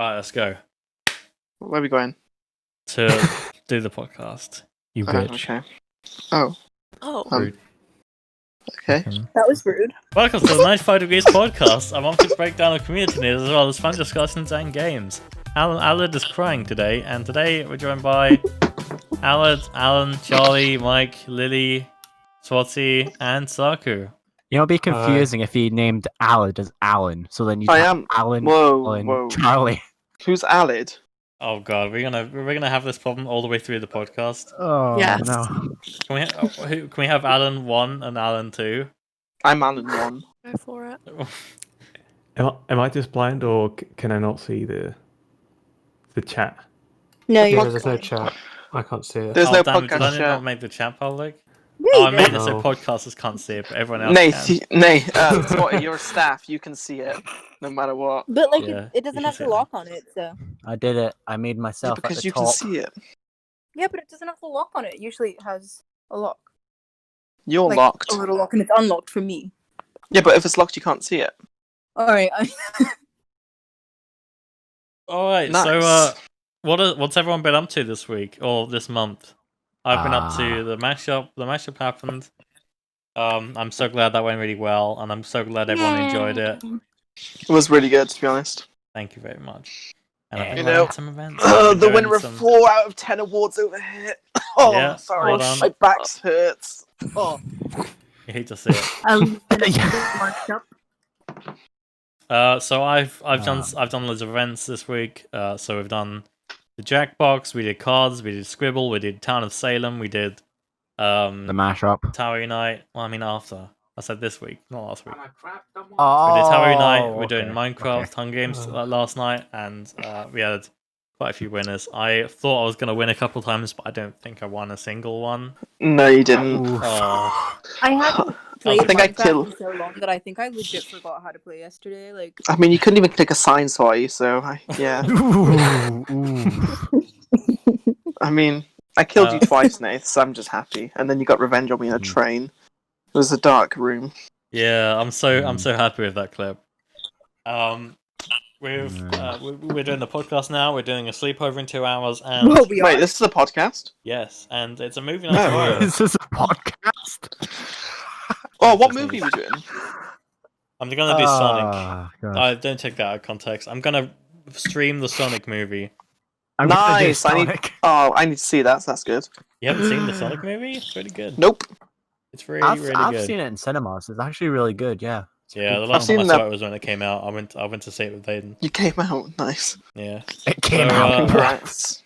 Alright, let's go. Where are we going? To do the podcast. You bitch. Okay. Oh. Rude. Okay. That was rude. Welcome to the 95 Degrees podcast. I'm on to break down the community news as well as fun discussions and games. Alad is crying today, and today we're joined by Alad, Alan, Charlie, Mike, Lily, Swatsy, and Saku. You know, it'd be confusing if he named Alad as Alan. So then you am. Alan, Whoa, Alan, whoa. Charlie. Who's Alid? Oh god, we're gonna have this problem all the way through the podcast. Oh Yes. no. Can we have Alan 1 and Alan 2? I'm Alan 1. Go for it. Am I just blind, or can I not see the chat? No, Yeah, you're There's no chat. I can't see it. There's no damn it, did I podcast not chat. make the chat public? Yeah, Oh, you I made did. it so No. podcasters can't see it, but everyone else Nay, can. Swatty, you're a staff. You can see it, no matter what. But like, Yeah, it doesn't you have can to say lock on it, so. I did it. I made Yeah, myself at because the you top. can see it. Yeah, but it doesn't have to lock on it. Usually it has a lock. You're Like, locked. A little lock, and it's unlocked for me. Yeah, but if it's locked, you can't see it. Alright. Alright, Nice. so what's everyone been up to this week or this month? I've been up to Ah. the mashup. The mashup happened. I'm so glad that went really well, and I'm so glad everyone enjoyed it. It was really good, to be honest. Thank you very much. And I've You been know, running some events. I've been The doing winner of some- 4 out of 10 awards over here. Oh, Yeah, sorry. well done. My back hurts. Oh. You hate to see it. So I've done loads of events this week. So we've done the Jackbox, we did cards, we did Scribble, we did Town of Salem, we did The mashup. Tower Unite. Well, I mean after. I said this week, not last week. Oh, We did Tower Unite. We're doing okay, Minecraft, okay. Hunger Games last night, and we had quite a few winners. I thought I was gonna win a couple times, but I don't think I won a single one. No, you didn't. Oh, I haven't played think I Minecraft killed- in so long that I think I legit forgot how to play yesterday. Like, I mean, you couldn't even click a sign, Swatty, so yeah. I mean, I killed you twice, Nath, so I'm just happy. And then you got revenge on me in a train. It was a dark room. yeah, I'm so happy with that clip. We're doing the podcast now. We're doing a sleepover in 2 hours, and well, we Wait, are. this is a podcast? yes, and it's a movie Oh, night tomorrow. This is a podcast. Oh, what movie are we doing? I'm gonna do Sonic. Ah, God. Don't take that out of context. I'm gonna stream the Sonic movie. I'm gonna do Nice, I need- Sonic. Oh, I need to see that, so that's good. You haven't seen the Sonic movie? It's pretty good. Nope. It's really, I've really good. seen it in cinemas. It's actually really good. Yeah. It's a Yeah, good the last seen time I saw that- it was when it came out. I went to see it with Aiden. You came out. Nice. Yeah. It came So, out. Congrats.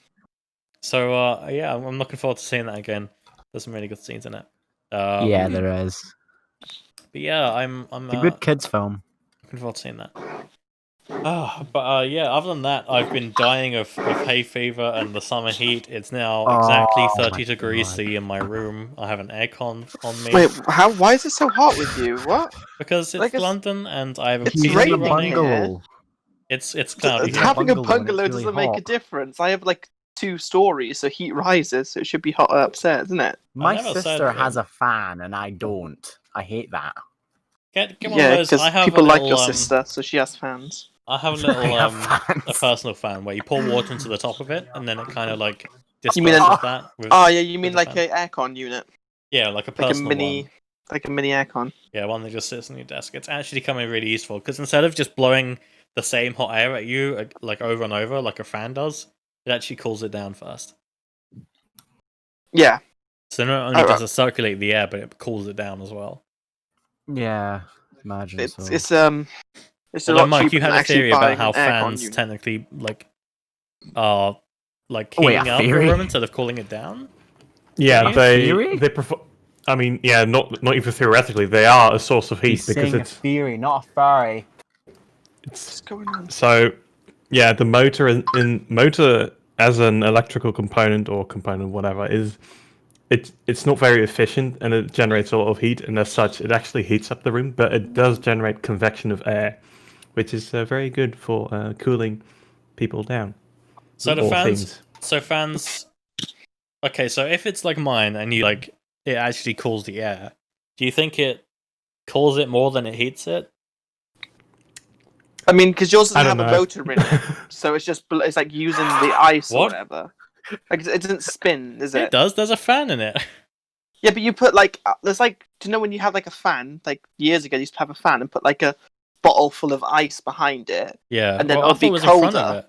So yeah, I'm looking forward to seeing that again. There's some really good scenes in it. Yeah, there is. But yeah, I'm It's a good kids film. looking forward to seeing that. Yeah, other than that, I've been dying of hay fever and the summer heat. It's now exactly Oh 30 my degrees God. C in my room. I have an aircon on me Wait, why is it so hot with you? What? because it's like it's- London and I have a It's PC raining running. here. bungalow. It's cloudy here. Having a bungalow and it's bungalow really doesn't make a hot. difference. I have like 2 stories, so heat rises, so it should be hotter upstairs, isn't it? My never said sister that. has a fan and I don't. I hate that. Get one Yeah, of those. because I have people a like little, your sister, so she has fans. I have a I little have a fans. personal fan where you pour water into the top of it and then it kind of like You mean disperses an- that. With, Oh yeah, you mean with like the fan. a aircon unit, Yeah, like a like a personal mini, one. like a mini aircon. Yeah, one that just sits on your desk. It's actually coming really useful because instead of just blowing the same hot air at you like over and over like a fan does, it actually cools it down first. Yeah, So not only Oh, does it circulate the air, but it cools it down as well. Yeah, imagine it's so. it's a Although, lot Mike, cheaper you than had a actually theory about buying how an aircon fans unit. technically are like Wait, heating a up the theory? room instead of cooling it down. Yeah, Is that a theory? they prefer. I mean, yeah, not even theoretically, they are a source of heat He's because saying a it's theory, not a fairy. What's going on? so. Yeah, the motor in motor as an electrical component or component whatever is it's not very efficient and it generates a lot of heat and as such it actually heats up the room, but it does generate convection of air, which is very good for cooling people down. So the or fans. things. So fans. Okay, so if it's like mine and you like it actually cools the air, do you think it cools it more than it heats it? I mean, because yours I doesn't don't have a know. motor in it, so it's just it's like using the ice or What? whatever. Like it doesn't spin, is It it? does. There's a fan in it. Yeah, but you put like there's like, do you know when you have like a fan? Like years ago, you used to have a fan and put like a bottle full of ice behind it, Yeah. and then Well, I it'll thought be it was in front of colder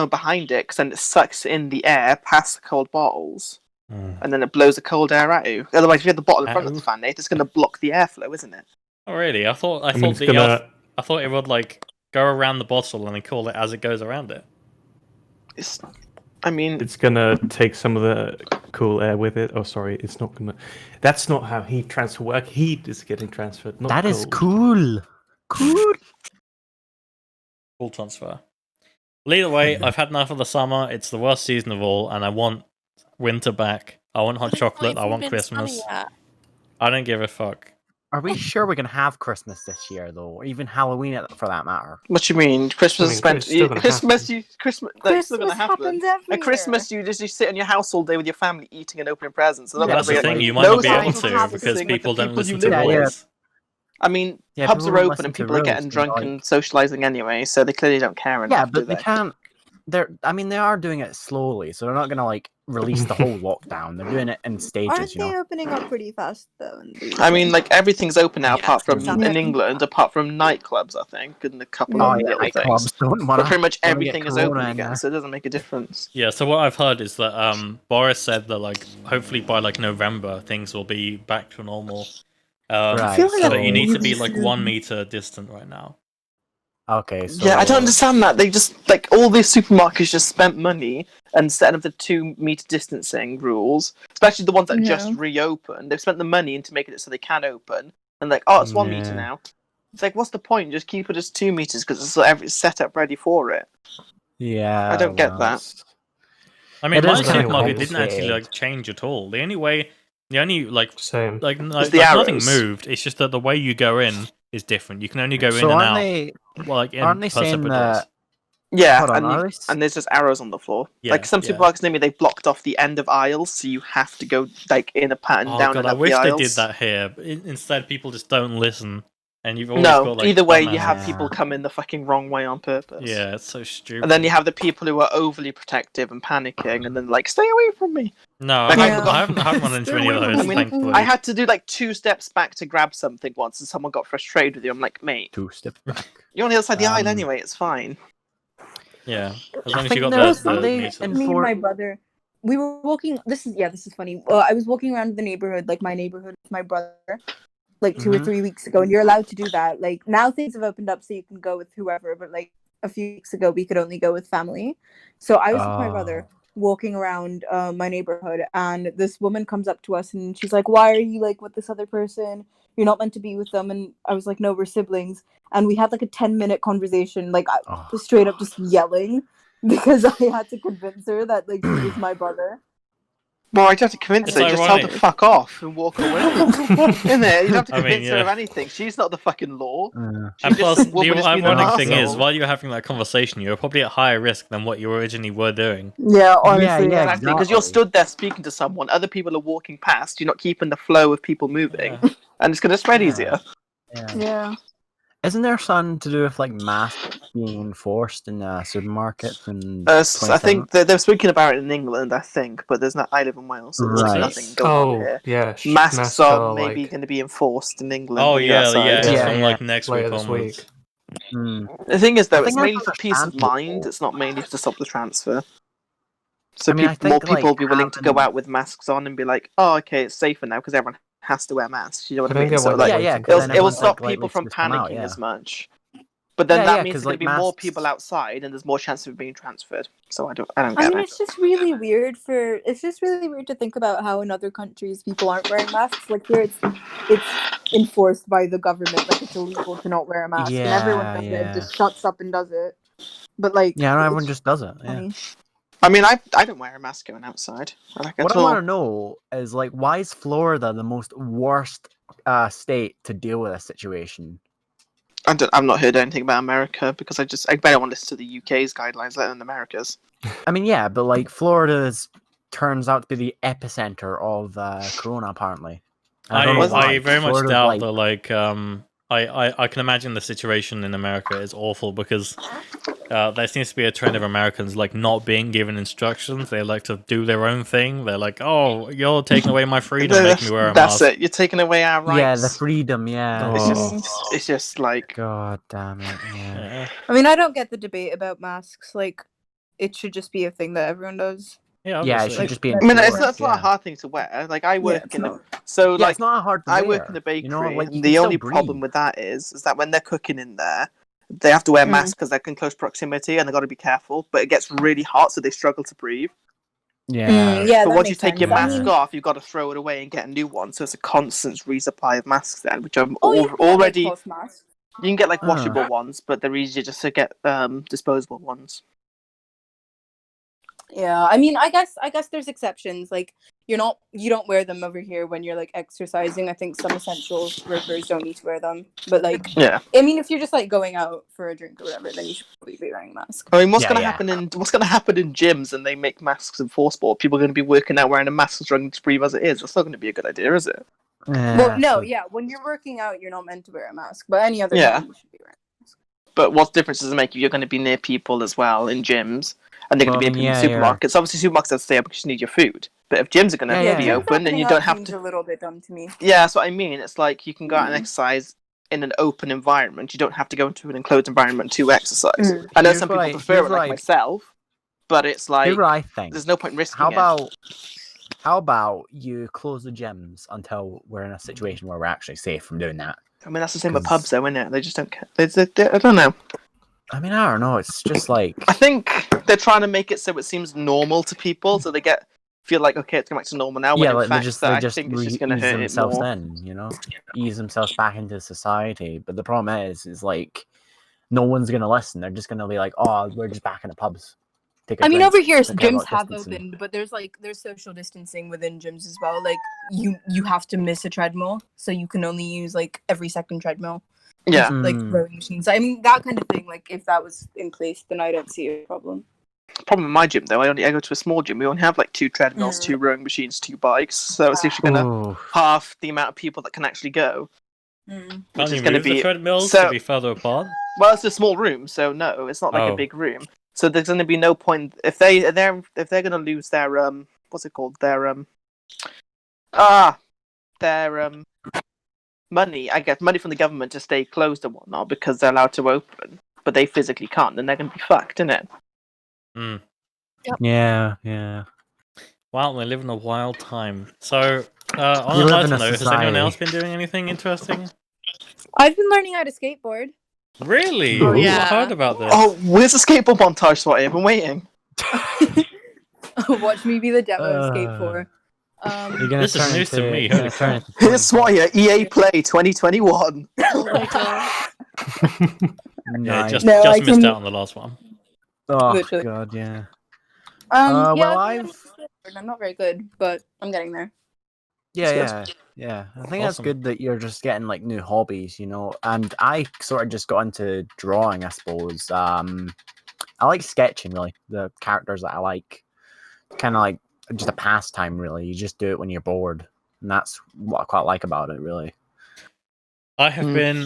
it. behind it, because then it sucks in the air past the cold bottles, Mm. and then it blows the cold air at you. Otherwise, if you have the bottle in front of Ow. the fan, it's going to block the airflow, isn't it? Oh really? I thought I mean, it's gonna. I thought it would like go around the bottle and then cool it as it goes around it. It's, I mean, It's gonna take some of the cool air with it. Oh, sorry, it's not gonna. That's not how heat transfer work. Heat is getting transferred. Not That is cold. cool. Cool transfer. Well, either way, I've had enough of the summer. It's the worst season of all, and I want winter back. I want hot chocolate. I want Christmas. I don't give a fuck. Are we sure we're gonna have Christmas this year, though, or even Halloween for that matter? what do you mean? Christmas is spent. it's still gonna Christmas, Christmas. That's still Christmas going to happen. happens every At Christmas, you sit in your house all day with your family, eating and opening presents. So Yeah, That's the but thing. like, You might no not be able signs of to happiness because with the people don't people you listen to live with. rules. I mean, Yeah, pubs people are don't open listen and to people are getting rules, drunk like- and socializing anyway, so they clearly don't care enough. Yeah, do but they they? can't. I mean, they are doing it slowly, so they're not gonna like release the whole lockdown. They're doing it in Aren't stages, you they know. opening up pretty fast though? In the I mean, UK? like everything's open now, apart from Yeah. in England, apart from nightclubs, I think, and a couple Oh, of yeah, little things. Clubs don't But wanna. pretty much wanna everything get is open corona in again, there. so it doesn't make a difference. Yeah, so what I've heard is that Boris said that like hopefully by like November things will be back to normal. Right, I feel like So that's you need to be really like soon. 1 meter distant right now. Okay, so Yeah, I don't understand that. They just like all these supermarkets just spent money and set up the 2 meter distancing rules, especially the ones that just Yeah. reopened. They've spent the money into making it so they can open, and like, oh, it's 1 meter Yeah. now. It's like, what's the point? Just keep it as 2 meters because it's set up ready for it. Yeah, I don't get well, that. it's- I mean, It my is kinda supermarket didn't actually complicated. like change at all. The only Same. like no, It's the like, nothing arrows. moved. It's just that the way you go in is different. You can only go in So and aren't out. they? Well, like in Aren't they per saying separate doors. that? Yeah, Hold on, and, are you, they s- and there's just arrows on the floor. Yeah, Like some yeah. supermarkets near me, they blocked off the end of aisles, so you have to go like in a pattern Oh down god, and I up wish the they aisles. did that here. But instead, people just don't listen, and you've always No, got like either way, you dumbasses. have people come in the fucking wrong way on purpose. Yeah, it's so stupid. And then you have the people who are overly protective and panicking, and then like, stay away from me. No, Like, I I haven't, forgot- I haven't run into Stay any of away from those, me. thankfully. I had to do like 2 steps back to grab something once, and someone got frustrated with you. I'm like, mate, 2 steps back. you're on the other side of the aisle Um, anyway. It's fine. Yeah, as I long as you think got there's- the are they meters. in- Me and for- my brother, we were walking. This is funny. I was walking around the neighborhood, like my neighborhood, with my brother, like 2 or Mhm. 3 weeks ago, and you're allowed to do that. Like now things have opened up, so you can go with whoever. But like a few weeks ago, we could only go with family. So I was with my brother walking around my neighborhood, and this woman comes up to us, and she's like, "Why are you like with this other person? You're not meant to be with them." And I was like, "No, we're siblings." And we had like a 10-minute conversation, like Oh. just straight up just yelling because I had to convince her that like she was my brother. Well, I'd have to convince It's her. Just tell her ironic. to fuck off and walk away. In there, you'd have to I mean, convince her of yeah. anything. She's not the fucking law. Yeah. She's And just plus, some the woman who's been an ironic thing is, arsehole. while you were having that conversation, you were probably at higher risk than what you originally were doing. Yeah, honestly. yeah, Exactly, because you're exactly. stood there speaking to someone, other people are walking past, you're not keeping the flow of people moving, Yeah. and it's going to spread Yeah. easier. Yeah. Yeah. Isn't there something to do with like masks being enforced in supermarkets and? I think they're speaking about it in England, I think, but there's not. I live in Wales, so there's Right. nothing going on Oh, here. yeah. Masks are are maybe like going to be enforced in England. Oh when you're yeah, outside. yeah, it's Yeah, from yeah. like next later week this onwards. week. The thing is, I though, it's think I mainly for peace of understand mind. people. It's not mainly to stop the transfer. So I mean, I more think, people like, will be willing to go having- out with masks on and be like, "Oh, okay, it's safer now because everyone has to wear masks." You know what I I think mean? it So was like, yeah, yeah. 'cause It'll- then it will everyone's, stop like, people likely from to just come out, panicking yeah. as much. But then Yeah, that yeah, means 'cause, there's going to like, be more masks- people outside, and there's more chance of it being transferred. So I don't I get mean, it. it's just really weird to think about how in other countries people aren't wearing masks. Like here, it's enforced by the government. Like it's illegal to not wear a mask, and everyone Yeah, does it yeah. and just shuts up and does it. But like, Yeah, and it's everyone just does it. Yeah. funny. I mean, I don't wear a mask going outside. Like What at I all. want to know is like, why is Florida the most worst state to deal with a situation? I've not heard anything about America because I better want to listen to the UK's guidelines rather than America's. I mean, yeah, but like Florida turns out to be the epicenter of Corona, apparently. And I don't know why, very much Florida's, doubt like- that like I can imagine the situation in America is awful because there seems to be a trend of Americans like not being given instructions. They like to do their own thing. They're like, "Oh, you're taking away my freedom, making me wear a That's mask." it. You're taking away our rights. Yeah, the freedom. Yeah. Oh. It's just like God damn it. Yeah. Yeah, I mean, I don't get the debate about masks. Like, it should just be a thing that everyone does. yeah, Yeah, it obviously. should just be. I I mean, it's enforced, not a yeah. hard thing to wear. Like I work it's in not. so Yeah, like it's not hard to I wear. work in a bakery, You know, like, you and can the still only problem breathe. with that is that when they're cooking in there, they have to wear Mm. masks because they're in close proximity and they've got to be careful. But it gets really hot, so they struggle to breathe. Yeah. Yeah, But that once you makes take your sense. I mask mean, off, you've got to throw it away and get a new one. So it's a constant resupply of masks then, which I'm you can get, like, already. cloth masks. You can get like Ah. washable ones, but they're easier just to get disposable ones. Yeah, I mean, I guess there's exceptions. Like, you don't wear them over here when you're like exercising. I think some essential workers don't need to wear them. But like, Yeah. I mean, if you're just like going out for a drink or whatever, then you should probably be wearing a mask. I mean, what's Yeah, going to yeah. happen in gyms and they make masks in for sport? People are going to be working out wearing a mask and struggling to breathe as it is. That's not going to be a good idea, is it? Well, no, so- yeah, when you're working out, you're not meant to wear a mask. But any other Yeah. time, you should be wearing. But what difference does it make if you're going to be near people as well in gyms and they're going to Well, be I mean, open in yeah, supermarkets? Obviously, supermarkets have to stay open because you need your food. But if gyms are going to Yeah, be yeah. open and you Opening don't up have seems to, a little bit dumb to me. yeah, that's what I mean. It's like you can go out and exercise in an open environment. You don't have to go into an enclosed environment to exercise. Mm. I know Here's some what people I- prefer here's it, what like I- myself. But it's like Here's what I think. there's no point risking How it. how about you close the gyms until we're in a situation where we're actually safe from doing that? I mean, that's the same with 'Cause- pubs, though, isn't it? They just don't care. I don't know. I mean, I don't know. It's just like I think they're trying to make it so it seems normal to people, so they feel like okay, it's going back to normal now. When yeah, in like fact, they I just think it's just going to ease hurt it themselves more. in, ease themselves back into society. But the problem is like no one's gonna listen. They're just gonna be like, "Oh, we're just back in the pubs." Take a I mean, drink, over here, don't care gyms about have distancing." opened, but there's social distancing within gyms as well. Like, you have to miss a treadmill, so you can only use like every second treadmill. Yeah, Like Mm. rowing machines. I mean, that kind of thing. Like, if that was in place, then I don't see a problem. problem with my gym though, I go to a small gym. We only have like 2 treadmills, 2 rowing machines, 2 bikes. So it's literally going to Ooh. half the amount of people that can actually go. Mm. Can't Which you is going to move the be treadmills so- to be further apart? Well, it's a small room, so no, it's not like Oh. a big room. So there's going to be no point if they're going to lose their what's it called, their money. I get money from the government to stay closed and whatnot because they're allowed to open, but they physically can't. Then they're going to be fucked, innit? Mm. Yeah, yeah. Wow, we live in a wild time. So, on We a live lighter in a note, has anyone society. else been doing anything interesting? I've been learning how to skateboard. Really? Oh, I yeah. heard about this. Oh, where's the skateboard montage? Swatty? I've been waiting. Watch me be the demo of Skate Uh, 4. You're gonna This is turn news to into- me, you're holy gonna turn crap. into Here's Swatty at EA Play 2021. Oh my god. Yeah, Nice. just No, I missed can- out on the last one. Oh Literally. god, yeah. Yeah, well, I've been learning how to skateboard. I'm not very good, but I'm getting there. Yeah. I think that's Awesome. good that you're just getting like new hobbies, And I sort of just got into drawing, I suppose. I like sketching, really. The characters that I like, kind of like just a pastime, really. You just do it when you're bored, and that's what I quite like about it, really. I have been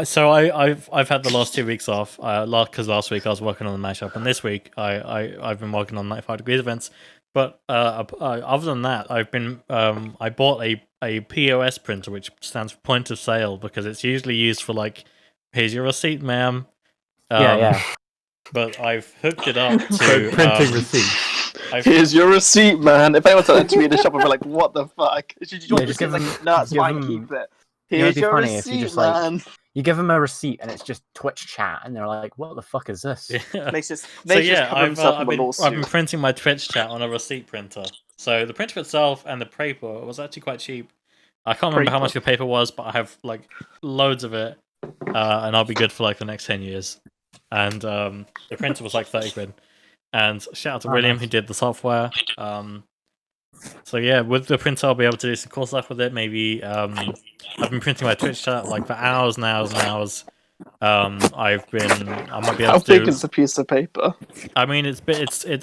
so I've had the last 2 weeks off. Because last week I was working on the mashup, and this week I've been working on 95 Degrees events. But other than that, I've been I bought a POS printer, which stands for point of sale, because it's usually used for like, here's your receipt, ma'am. Yeah. But I've hooked it up So to printing receipts. Here's your receipt, man. If anyone said that to me in the shop, I'd be like, what the fuck? Should you Yeah, just give like, them- no, it's give fine, them- keep it. know, Here's it'd be your funny if you receipt, just, like, man. You give them a receipt, and it's just Twitch chat, and they're like, "What the fuck is this?" Yeah. Makes just, So makes just yeah, cover himself in a I've been lawsuit. printing my Twitch chat on a receipt printer. So the printer itself and the paper was actually quite cheap. I can't remember how much the paper was, but I have like loads of it, and I'll be good for like the next 10 years. And the printer was like 30 quid. And shout out to William, nice. who did the software. So yeah, with the printer, I'll be able to do some cool stuff with it. Maybe I've been printing my Twitch chat like for hours and hours and hours. I might be able How to big do. is the piece of paper? I mean,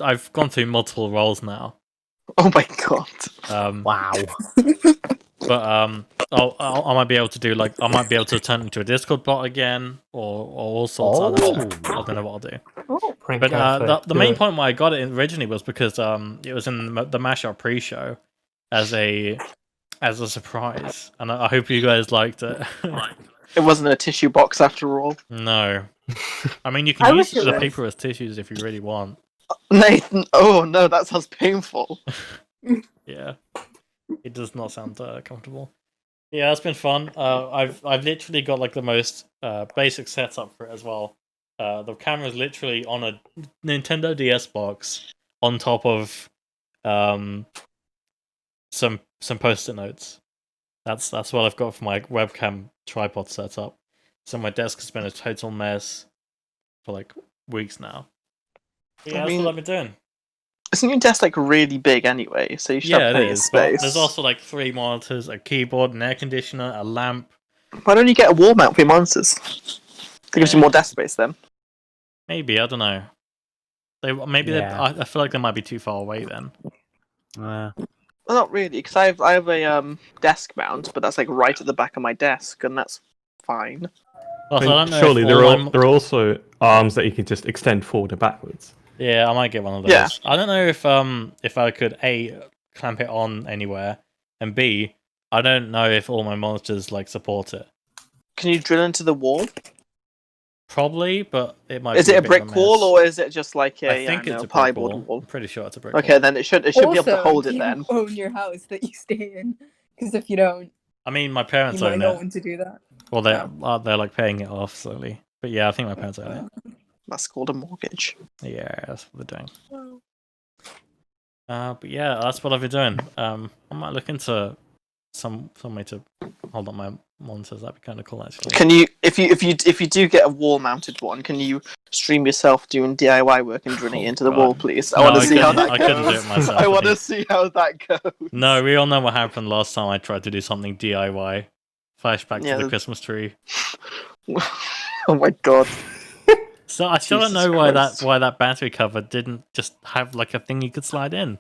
I've gone through multiple roles now. Oh my god. Um, Wow. But I might be able to do I might be able to turn it into a Discord bot again, or all sorts. I don't know what I'll do. Oh, Prank But cafe. the Do main it. point why I got it originally was because it was in the Mashup pre-show as a surprise, and I hope you guys liked it. It wasn't a tissue box after all. No, I mean you I can use wish it the was. paper as tissues if you really want. Nathan, oh no, that sounds painful. Yeah, it does not sound comfortable. Yeah, it's been fun. I've literally got like the most basic setup for it as well. The camera's literally on a Nintendo DS box on top of some post-it notes. That's what I've got for my webcam tripod setup. So my desk has been a total mess for like weeks now. But yeah, I that's mean, what I've been doing. Isn't your desk like really big anyway? So you should have Yeah, it plenty of is. But space. there's also like 3 monitors, a keyboard, an air conditioner, a lamp. Why don't you get a wall mount for your monitors? That gives you more desk space then. Maybe, I don't know. I feel like they might be too far away then. Well, not really, because I have a desk mount, but that's like right at the back of my desk, and that's fine. Plus, I don't know Surely if there all are also arms that you can just extend forward and backwards. Yeah, I might get one of those. Yeah. I don't know if I could A, clamp it on anywhere, and B, I don't know if all my monitors like support it. Can you drill into the wall? Probably, but it might. Is be it a bit brick of a wall mess. or is it just like I think it's a brick plywood wall? I'm pretty sure it's a brick Okay, wall. then it should be able to also, hold do it you then. own your house that you stay in? Because if you don't, I mean, my you parents might own not it. want to do that. Well, they're like paying it off slowly. But yeah, I think my parents own it. That's called a mortgage. Yeah, that's what they're doing. But yeah, that's what I've been doing. I might look into some way to hold up my monitors. That'd be kind of cool, actually. Can you, if you do get a wall-mounted one, can you stream yourself doing DIY work and drilling it into the God. wall, please? I No, want to I see how couldn't- that I goes. couldn't do it myself, I I want to think. see how that goes. No, we all know what happened last time I tried to do something DIY. Flashback Yeah, to the Christmas tree. Oh my god. So I still don't Jesus know Christ. why that battery cover didn't just have like a thing you could slide in.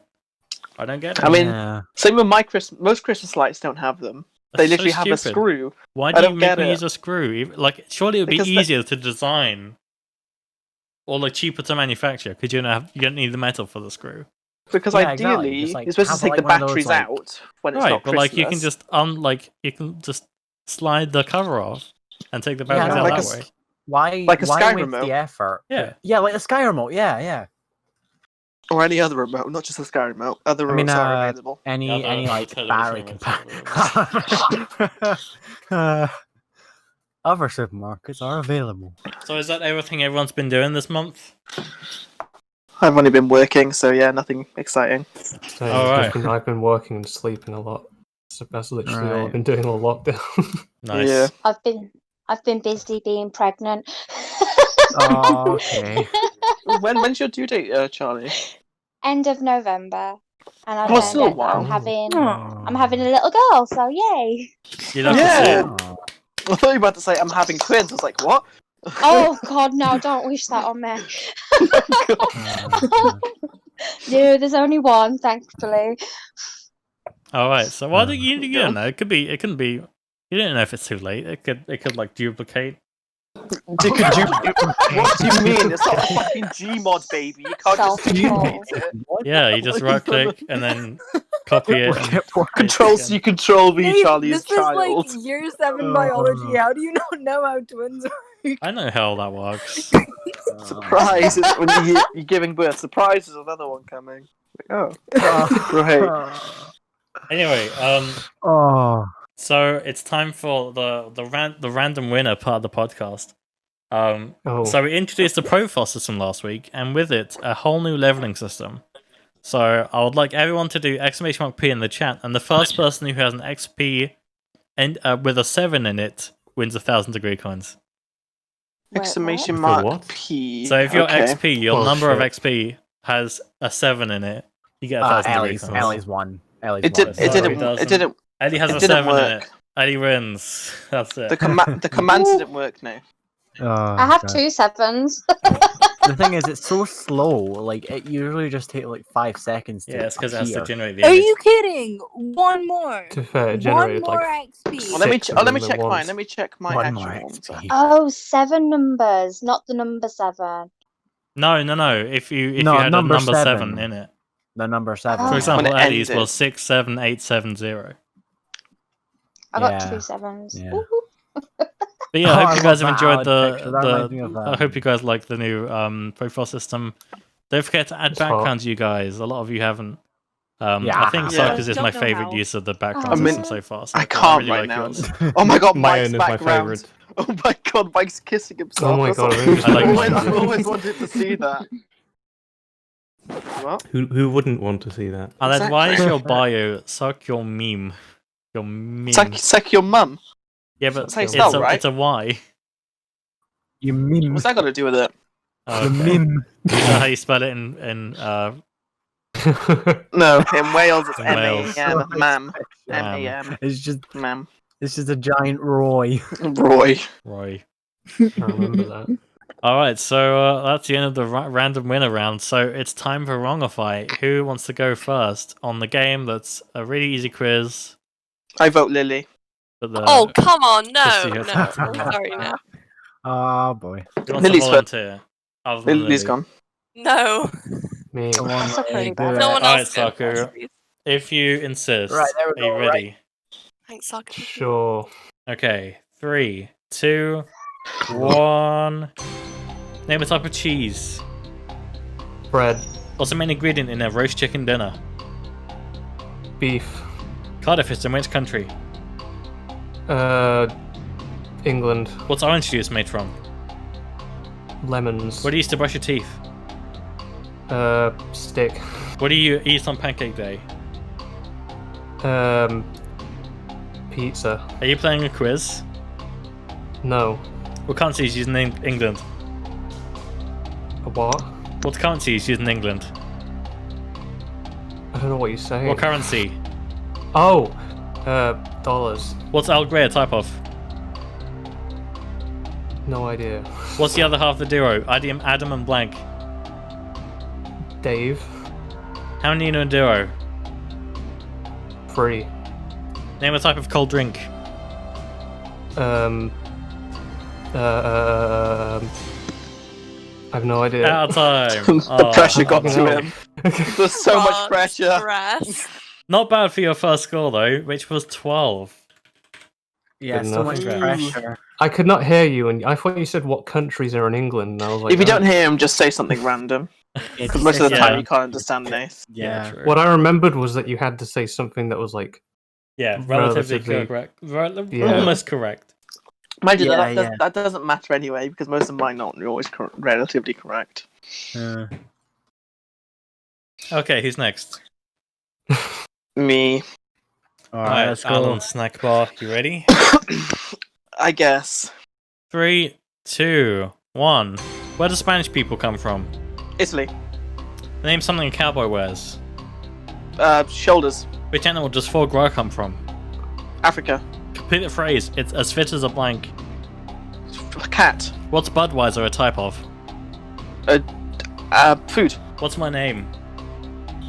I don't get it. I mean, yeah. same with most Christmas lights don't have them. They That's so literally have a stupid. screw. Why I do you don't make get me it. use a screw? Like, surely it would be Because easier to design, or like cheaper to manufacture, because you don't need the metal for the screw. Because Yeah, exactly. ideally, Just, like, you're supposed to have, take like, the one of those, batteries like- out when it's Right, not but Christmas. like you can just slide the cover off and take the Yeah, batteries no, out like that a way. Why? like a why Sky waste remote. the effort? Yeah. Yeah, like the Sky remote. Yeah. Or any other remote, not just the Sky remote. Other I mean, remotes are available. Any Other like television battery remotes other supermarkets are available. So is that everything everyone's been doing this month? I've only been working, so yeah, nothing exciting. So Alright. I've been working and sleeping a lot. So that's literally all Right. I've been doing all lockdown. Nice. Yeah. I've been busy being pregnant. Oh, okay. When's your due date, Charlie? End of November, and I Oh, found still a out that while. I'm having a little girl. So yay! You'd have Yeah. to see. Oh. I thought you were about to say I'm having twins. I was like, what? Oh God, no! Don't wish that on me. Oh, No, there's only one, thankfully. All right. So why do you Yeah. don't know? It couldn't be. You don't know if it's too late. It could like duplicate. What do you mean? It's not a fucking Gmod, baby. You can't just Self-control. duplicate it. Yeah, you just right click and then copy it. And Control paste it C, Control V, Nate, Charlie this is child. is like year 7 biology. How do you not know how twins work? again. I know how that works. Surprise! It's when you're giving birth. Surprise! There's another one coming. Like, oh, right. Anyway, Oh. so it's time for the random winner part of the podcast. Oh, So we introduced the Profile system last week, and with it, a whole new leveling system. So I would like everyone to do !P in the chat, and the first person who has an XP and with a 7 in it wins 1,000 degree coins. Exclamation For mark what? P. So if your okay. XP, your Oh, number of shit. XP has a 7 in it, you get 1,000 degree coins. Ellie's one. Ellie's It one. did. No, It it didn't. doesn't. It didn't. Eddie has It a didn't 7 in work. it. Eddie wins. That's it. The command didn't work now. Oh, I have God. 2 sevens. The thing is, it's so slow. Like it usually just takes like 5 seconds to Yeah, it's because it has to appear. generate the Are image. you kidding? One more. To be fair, it One generated more like XP. Well, let me six of them check at mine. once. Let me check my One actual more ones. XP. Oh, 7 numbers, not the number 7. No. If you No, had a number number 7 7. in it. The number 7. Oh. For When example, it Eddie's ended. was 67870. I got Yeah. 2 7s. Yeah. Woohoo. But yeah, Oh, I I hope you love guys have that enjoyed Alad picture. That reminds me of, I hope you guys like the new profile system. Don't forget to add It's hot. backgrounds, you guys. A lot of you haven't. Yeah, I I think have. Sarkis is Don't my know favorite how. use of the background I system mean, so far. I Sarkis, can't really right like now. yours. Oh my god, My Mike's own is my background. favorite. Oh my god, Mike's kissing himself. Oh my That's god, all- I really I like mine I've too. always wanted to see that. What? Who wouldn't want to see that? Alad, why is Exactly. your bio suck your meme? Your meme. Suck your mum. Yeah, but That's how you it's spell, a right? it's a Y. You meme. What's that got to do with it? Oh, You okay. meme. Is that how you spell it in No, in Wales it's In Wales. M-A-M. Mam. Mam. M-A-M. It's just Mam. a giant Roy. Roy. Roy? I remember that. All right, so that's the end of the random winner round. So it's time for Wrongify. Who wants to go first on the game? That's a really easy quiz. I vote Lily. But the, Oh, come on, no, Just so you no. have to- Sorry, no. Oh boy. who wants to Lily's first. volunteer? Other than Lily's Lily? gone. No. Me. Come on, That's a pretty Lily, bad do No it. one Alright, else go Saku. first, please. If you insist. Right, there we Are you go, ready? Thanks, Saki. Sure. Okay, 3, 2, 1. Name a type of cheese. Bread. What's the main ingredient in a roast chicken dinner? Beef. Cardiff is in which country? England. What's orange juice made from? Lemons. What do you use to brush your teeth? Stick. What do you eat on Pancake Day? Pizza. Are you playing a quiz? No. What currency is used in England? A what? What currency is used in England? I don't know what you're saying. What currency? Oh! Dollars. What's Al Grey a type of? No idea. What's the other half of the duo? Adam and Blank. Dave. How many in a duo? 3. Name a type of cold drink. I have no idea. Out of time. The Oh, pressure got fucking to hell. him. There's so much God, pressure. Stress. Not bad for your first score though, which was 12. Yeah, Good so enough. much pressure. I could not hear you, and I thought you said what countries are in England, and I was like, If you oh. don't hear him, just say something random. Because most of the Yeah. time you can't understand Nath. Yeah. True. What I remembered was that you had to say something that was like, Yeah, relatively Relatively- correct. Yeah. Almost correct. Mind you, Yeah, that doesn't matter anyway, because most of mine aren't always relatively correct. Okay, who's next? Me. Alright, let's go. Alan Snack Bar. You ready? I guess. 3, 2, 1. Where do Spanish people come from? Italy. Name something a cowboy wears. Shoulders. Which animal does foie gras come from? Africa. Complete the phrase. It's as fit as a blank. Cat. What's Budweiser a type of? Food. What's my name?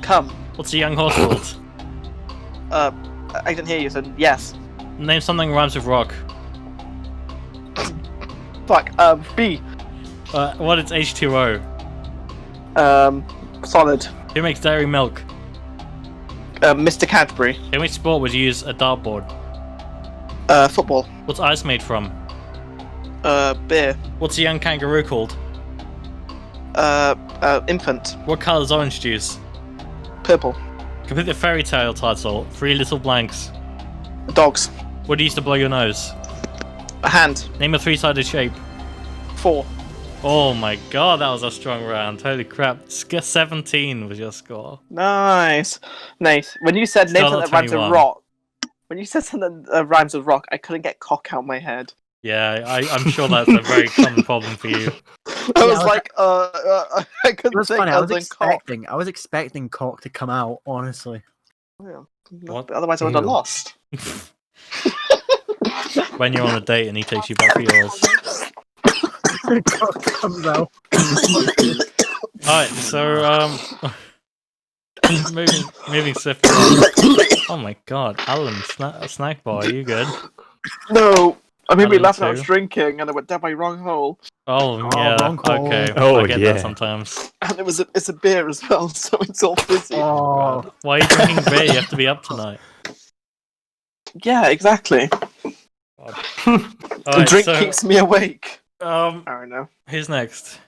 Come. What's a young horse called? I didn't hear you, so yes. Name something that rhymes with rock. Fuck. B. What is H2O? Solid. Who makes dairy milk? Mr. Cadbury. In which sport would you use a dartboard? Football. What's ice made from? Beer. What's a young kangaroo called? Infant. What colour is orange juice? Purple. Complete the fairy tale title. 3 little blanks. Dogs. What do you use to blow your nose? A hand. Name a 3-sided shape. 4. Oh my god, that was a strong round. Holy crap. 17 was your score. Nice. Nice. When you said name Still something not that rhymes with 21. rock, when you said something that rhymes with rock, I couldn't get cock out of my head. Yeah, I'm sure that's a very common problem for you. I was I was- like, I It couldn't was think funny. other than cock. I was expecting cock to come out. Honestly. Yeah. What? Otherwise, I would have Ew. lost. When you're on a date and he takes you back for yours. Comes out. Alright, so moving swiftly on. Oh my god, Alan, snack bar, are you good? No, I made me Alan laugh when I was too. drinking, and I went down my wrong hole. Oh yeah, wrong call. okay. Oh, I get yeah. that sometimes. And it's a beer as well, so it's all fizzy. Oh, Why are you drinking beer? You have to be up tonight. Yeah, exactly. Alright, Drink so keeps me awake. I don't know. who's next?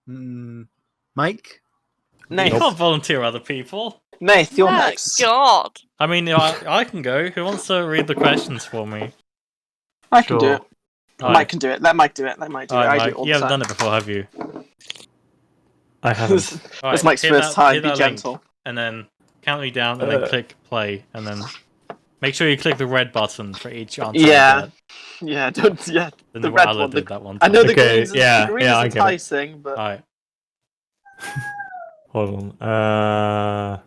Mike? You Nath, can't volunteer other people. Nath, you're Oh, next. God. I mean, I can go. Who wants to read the questions for me? I can do Sure. it. Alright. Mike can do it. Let Mike do it. Let Mike do it. Alright, I do Mike, it all you the haven't time. done it before, have you? I haven't. Alright, It's Mike's hit first time. hit Be that link, gentle. and then count me down, and then click play, and then make sure you click the red button for each answer. Yeah. You get. Yeah, don't. Yeah, Then the what red Ala one. did that one. I know the Okay, green is yeah, the green yeah, is I get it. enticing, but Alright. Hold on.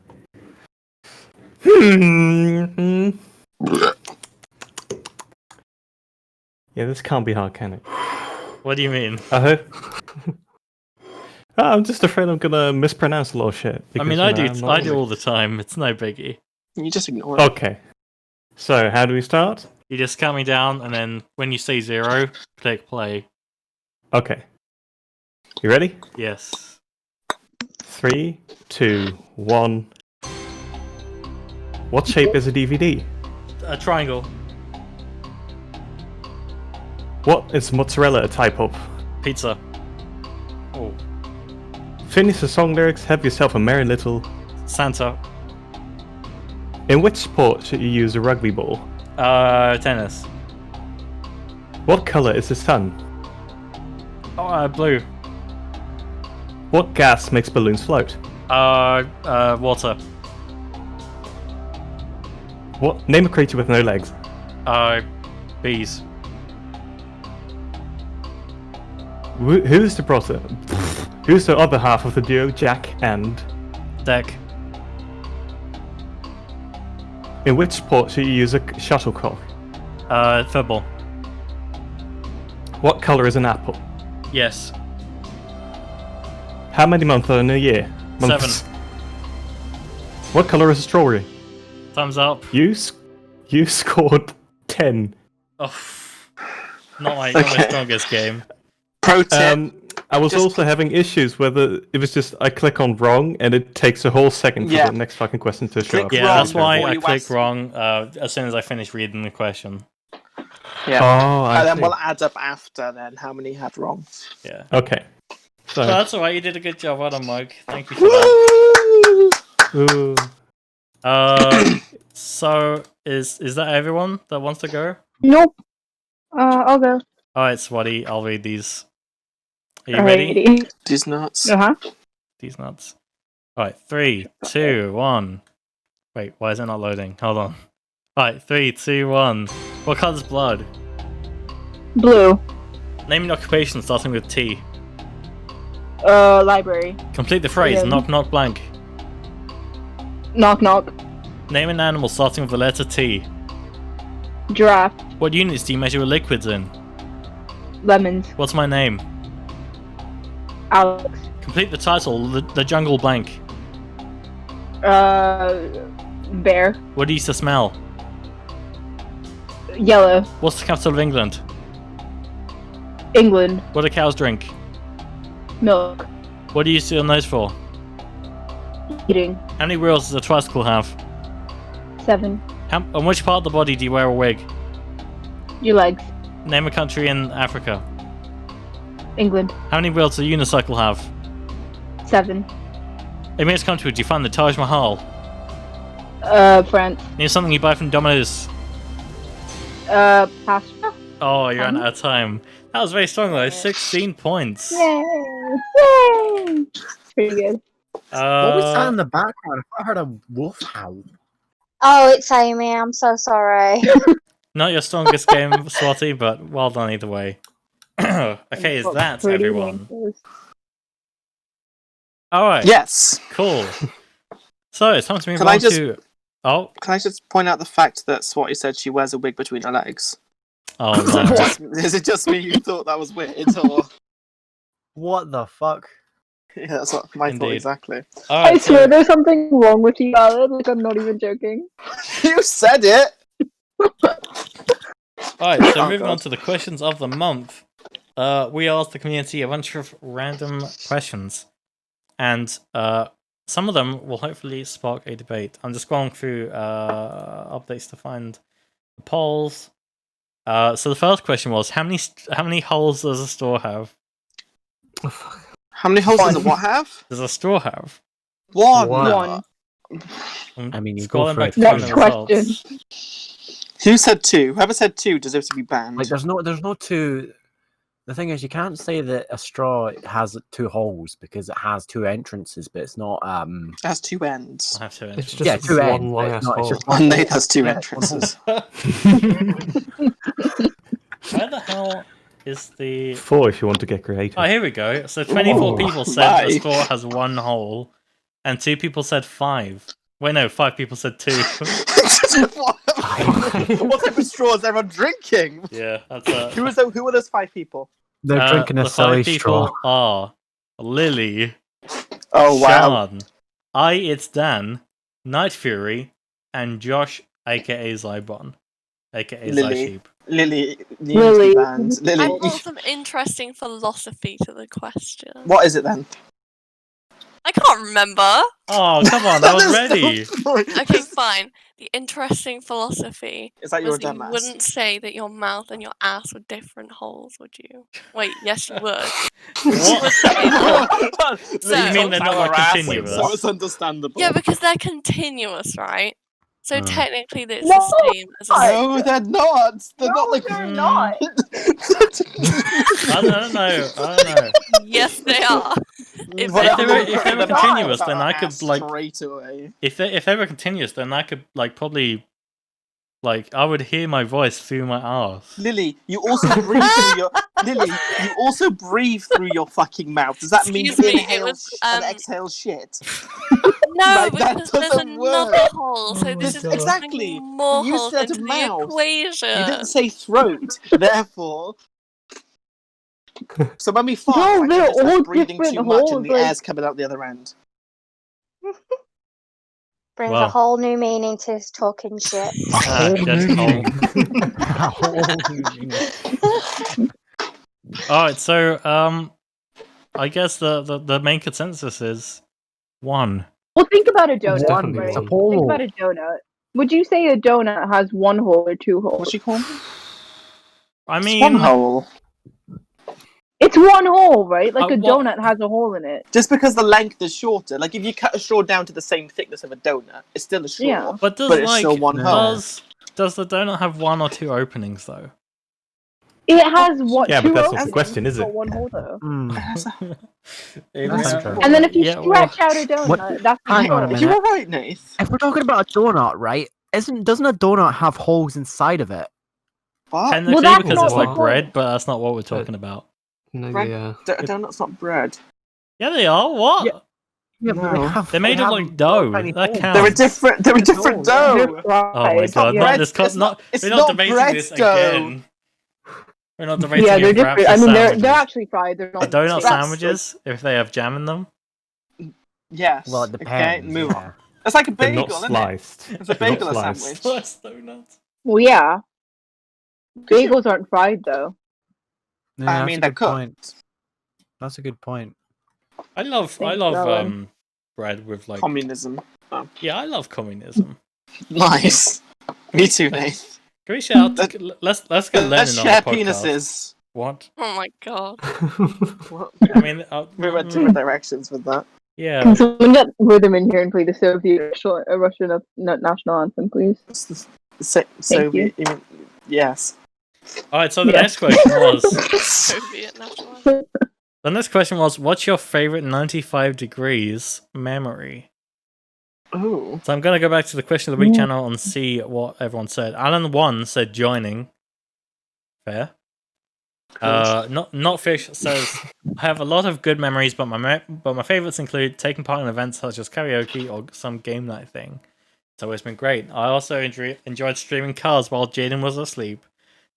Hmm. Yeah, this can't be hard, can it? What do you mean? I hope. I'm just afraid I'm gonna mispronounce a lot of shit. I because, mean, you I know, do. I'm not I do really- all the time. It's no biggie. you just ignore it. Okay. So, how do we start? You just count me down, and then when you say 0, click play. Okay. You ready? Yes. 3, 2, 1. What shape is a DVD? A triangle. What is mozzarella a type of? Pizza. Oh. Finish the song lyrics, have yourself a merry little. Santa. In which sport should you use a rugby ball? Tennis. What color is the sun? Oh, blue. What gas makes balloons float? Water. What name a creature with no legs? Bees. Who's the brother? Who's the other half of the duo, Jack and? Deck. In which sport should you use a shuttlecock? Football. What color is an apple? Yes. How many months are in a year? 7. What color is a strawberry? Thumbs up. You scored 10. Oh. Not my Okay. strongest game. Pro tip. I was Just- also having issues whether it was just I click on wrong and it takes a whole second for Yeah. the next fucking question to show Click up. Yeah, wrong that's why before I you clicked ask- wrong as soon as I finished reading the question. Yeah. Oh, I and then see. we'll add up after then how many had wrong. Yeah. Okay. So, But that's alright, you did a good job. Well done, Mike. Thank you for that. Woo! ooh. So is that everyone that wants to go? Nope. I'll go. Alright, Swatty, I'll read these. Are you ready? Alrighty. These nuts. Uh-huh. These nuts. Alright, 3, 2, 1. Wait, why is it not loading? Hold on. Alright, 3, 2, 1. What colour's blood? Blue. Name an occupation starting with T. Library. Complete the phrase, Yeah. knock knock blank. Knock knock. Name an animal starting with the letter T. Giraffe. What units do you measure with liquids in? Lemons. What's my name? Alex. Complete the title, the jungle blank. Bear. What do you used to smell? Yellow. What's the capital of England? England. What do cows drink? Milk. What do you use your nose for? Eating. How many wheels does a tricycle have? 7. On which part of the body do you wear a wig? Your legs. Name a country in Africa. England. How many wheels does a unicycle have? 7. In which country would you find the Taj Mahal? France. Name something you buy from Domino's. Pasta. Oh, you're out of time. That was very strong though. 16 points. Yay! Yay! Pretty good. What was that in the background? I heard a wolf howl. Oh, it's Amy. I'm so sorry. Not your strongest game, Swati, but well done either way. Okay, is that Pretty everyone? good. Alright, Yes. cool. So it's time to move Can on I just- to... Oh, Can I just point out the fact that Swati said she wears a wig between her legs? Oh Is it no. just- is it just me who thought that was weird? Or What the fuck? yeah, that's what my thought Indeed. exactly. All I right, swear so, there's something wrong with you, Alan. Like, I'm not even joking. You said it. Alright, so Oh, moving on God. to the questions of the month. We asked the community a bunch of random questions, and some of them will hopefully spark a debate. I'm just scrolling through updates to find the polls. So the first question was, how many holes does a straw have? How many holes does it what have? Does a straw have? One. Wow. I'm I mean, you go scrolling for back it. to find Next the question. results. Who said two? Whoever said two deserves to be banned. Like, there's no two. The thing is, you can't say that a straw has two holes because it has two entrances, but it's not. It has two ends. I have to It's enter. just Yeah, two one ends. long but ass it's not. It's hole. just one One hole. nade has two Yeah, it's one hole. entrances. Where the hell is the... 4 if you want to get creative. Oh, here we go. So 24 Ooh, people said the nice. straw has one hole, and 2 people said 5. Wait, no, 5 people said 2. what type of straw is everyone drinking? Yeah, that's Who are those 5 people? They're drinking a the silly 5 straw. people are Lily, Oh wow. Sean, It's Dan, Night Fury, and Josh, aka Zybon, aka Lily. Zysheep. Lily needs to Lily. be banned. I Lily. brought some interesting philosophy to the question. What is it then? I can't remember. Oh, come on, I was ready. Okay, fine. The interesting philosophy Is that your was that you dumbass? wouldn't say that your mouth and your ass were different holes, would you? Wait, yes, you would. You What? would say that. So you mean they're not like continuous? So it's understandable. Yeah, because they're continuous, right? So Hmm. technically, it's No, the same as a. No, they're not. They're No, not like. they're not. I don't know. Yes, they are. If Whatever they were- you if put they in were the mouth continuous, about then our I could, ass like- straight away. If they were continuous, then I could like probably like I would hear my voice through my ass. Lily, you also breathe through your Lily. You also breathe through your fucking mouth. Does that mean you Excuse me, it inhale was, and exhale shit? No, Like, that because there's doesn't another work. hole, so Oh this my is God. Exactly. bringing more You holes said into the mouth. equation. You didn't say throat. Therefore. So when we fart, No, we're they're actually just all like breathing different too much holes, and the like- air's coming out the other end. Brings Wow. a whole new meaning to talking shit. Just hole. All right, so I guess the main consensus is 1. Well, think about a donut. definitely Right? one. Think hole. about a donut. Would you say a donut has one hole or two holes? What's she called? I It's mean, one hole. It's one hole, right? Like a what- donut has a hole in it. Just because the length is shorter. Like if you cut a straw down to the same thickness of a donut, it's still a straw. Yeah. but does But it's like still one hole. does the donut have 1 or 2 openings though? It has what? Yeah, but two that's not the openings, question, is but it? one hole though. That's Yeah. And then if you Yeah, stretch out a donut, What- that's Hang on a hole. minute. You were right, Nath. If we're talking about a donut, right? Doesn't a donut have holes inside of it? What? Technically, that's because not it's like the bread, but that's not what we're talking about. No, Bread. yeah. Donut's not bread. Yeah, they are. What? Yeah. Yeah, but No. They're made of like dough. That counts. They're a different. They're a different They're dough. Oh my fried. god! not Not bread- this. it's not- it's We're not not debating bread this dough. again. We're not debating Yeah, they're if wraps different. or I mean, sandwiches. they're actually fried. They're The not. donut That's- sandwiches, if they have jam in them. Yes. Well, it Okay, depends. move yeah. on. It's like a They're bagel, not isn't it? sliced. It's a They're not bagel or sliced. sandwich. Sliced donuts. Well, yeah. Bagels aren't fried though. Yeah, I that's mean, a they're good cooked. point. That's a good point. I love Thanks, Owen. bread with like Communism. yeah, I love communism. Nice. Me too, Nate. Can we shout out to, let's get Lenin Let's on share the podcast. penises. What? Oh my god. What? I mean, We went different directions with that. yeah. Can someone get rhythm in here and play the Soviet Russian national anthem, please? It's the Soviet. Yes. All right. So the Yeah. next question was. Soviet national. The next question was, what's your favorite 95 degrees memory? Ooh. So I'm going to go back to the question of the week channel and see what everyone said. Alan1 said joining. Fair. Not fish says, I have a lot of good memories, but my favorites include taking part in events such as karaoke or some game night thing. It's always been great. I also enjoyed streaming cars while Jaden was asleep.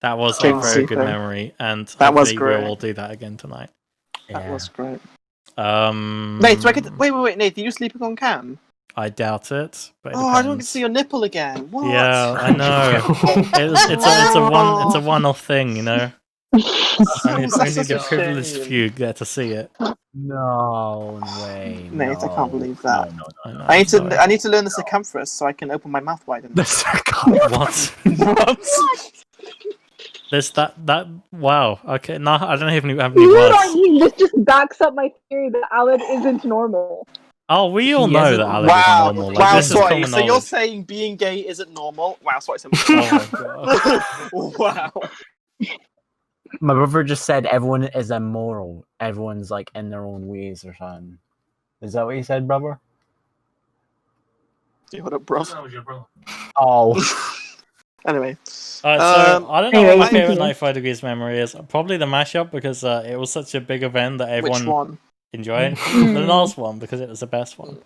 That was a Drinks very good sleeping. memory, and That was hopefully great. we'll do that again tonight. That was great. Um, Nate, do I get to... wait, Nate, are you sleeping on cam? I doubt it, but it Oh, I don't get to depends. see your nipple again. What? Yeah, I know. It's a one-off thing, you know. Only That's the such a privileged shame. few get to see it. No way. Nate, I can't believe that. No. I know. I sorry. need to learn the circumference so I can open my mouth wide enough. The circumference. What? There's that. Wow. Okay. No, I don't even have any You know what I words. mean? This just backs up my theory that Aled isn't normal. Oh, we all He know isn't- that Alex Wow, is normal. Like, wow, this is sorry. common So you're knowledge. saying being gay isn't normal? Wow, sorry. Oh my god. Wow. My brother just said everyone is immoral. Everyone's like in their own ways or something. Is that what you said, brother? What up, bro? Oh. Anyway. Alright, so I don't know what anyway, my favorite continue. 95 Degrees memory is. Probably the mashup because it was such a big event that Which everyone one? enjoyed. The last one because it was the best one.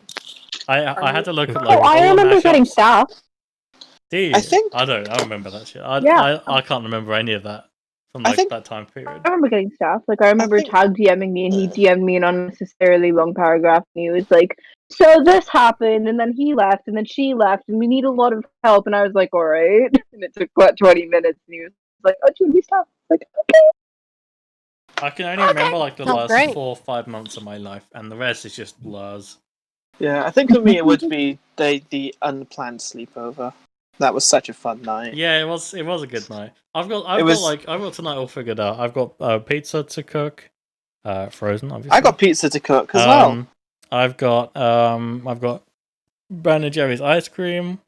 I had to look at like Oh, I all the remember getting mashups. staff. Do you? I think- I don't. I remember that shit. Yeah. I can't remember any of that from I like think- that time period. I remember getting staff. Like I remember think- Tag DMing me, and he DM'd me an unnecessarily long paragraph, and he was like, "So this happened, and then he left, and then she left, and we need a lot of help." And I was like, "All right." And it took what 20 minutes, and he was like, "Oh, do you want to be staff?" Like, okay. I can only remember like the Oh, last great. 4 or 5 months of my life, and the rest is just blurs. Yeah, I think for me it would be the unplanned sleepover. That was such a fun night. Yeah, it was a good night. I've got tonight all figured out. I've got pizza to cook, frozen obviously. I got pizza to cook as well. I've got Ben and Jerry's ice cream.